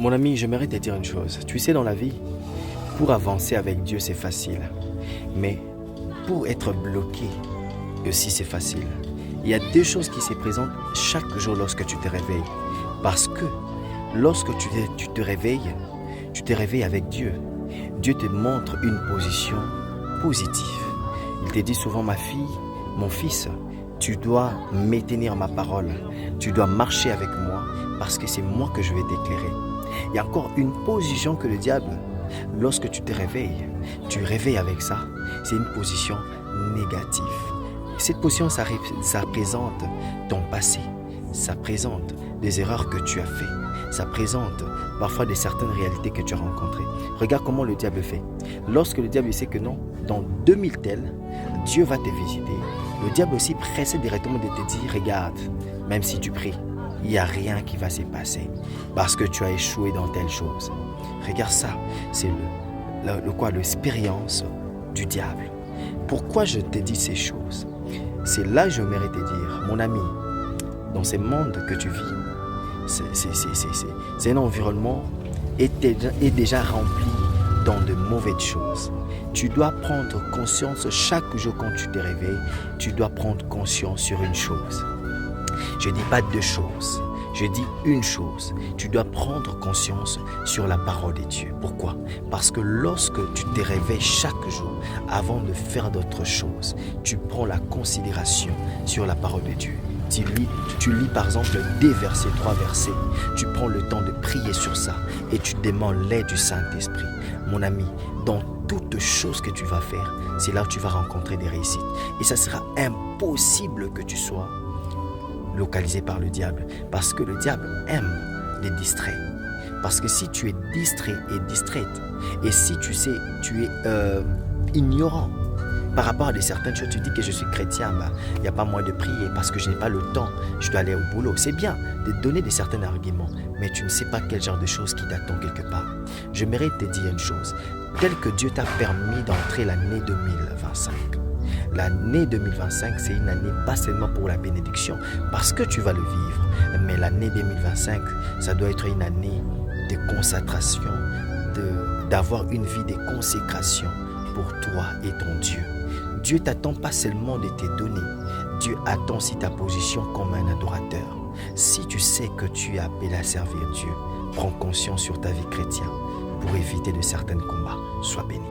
Mon ami, j'aimerais te dire une chose. Tu sais, dans la vie, pour avancer avec Dieu, c'est facile. Mais pour être bloqué aussi, c'est facile. Il y a deux choses qui se présentent chaque jour lorsque tu te réveilles. Parce que lorsque tu te réveilles avec Dieu. Dieu te montre une position positive. Il te dit souvent, ma fille, mon fils, tu dois maintenir ma parole. Tu dois marcher avec moi parce que c'est moi que je vais t'éclairer. Il y a encore une position que le diable, lorsque tu te réveilles, tu réveilles avec ça. C'est une position négative. Cette position, ça présente ton passé. Ça présente des erreurs que tu as faites. Ça présente parfois de certaines réalités que tu as rencontrées. Regarde comment le diable fait. Lorsque le diable sait que non, dans 2000 tels, Dieu va te visiter. Le diable aussi presse directement de te dire, regarde, même si tu pries, il n'y a rien qui va se passer parce que tu as échoué dans telle chose. Regarde ça, c'est l'expérience du diable. Pourquoi je te dis ces choses? C'est là que j'aimerais te dire, mon ami, dans ce monde que tu vis, c'est un environnement est déjà rempli dans de mauvaises choses. Tu dois prendre conscience chaque jour quand tu te réveilles, tu dois prendre conscience sur une chose. Je ne dis pas deux choses, je dis une chose. Tu dois prendre conscience sur la parole de Dieu. Pourquoi? Parce que lorsque tu te réveilles chaque jour, avant de faire d'autres choses, tu prends la considération sur la parole de Dieu. Tu lis par exemple 2 versets, 3 versets. Tu prends le temps de prier sur ça et tu demandes l'aide du Saint-Esprit. Mon ami, dans toutes choses que tu vas faire, c'est là où tu vas rencontrer des réussites. Et ça sera impossible que tu sois localisé par le diable. Parce que le diable aime les distraits. Parce que si tu es distrait et distraite, et si tu es ignorant par rapport à certaines choses, tu dis que je suis chrétien, il n'y a pas moyen de prier parce que je n'ai pas le temps, je dois aller au boulot. C'est bien de donner certains arguments, mais tu ne sais pas quel genre de choses qui t'attend quelque part. J'aimerais te dire une chose, tel que Dieu t'a permis d'entrer l'année 2025. L'année 2025, c'est une année pas seulement pour la bénédiction, parce que tu vas le vivre, mais l'année 2025, ça doit être une année de consécration, d'avoir une vie de consécration pour toi et ton Dieu. Dieu t'attend pas seulement de te donner, Dieu attend aussi ta position comme un adorateur. Si tu sais que tu es appelé à servir Dieu, prends conscience sur ta vie chrétienne pour éviter de certains combats. Sois béni.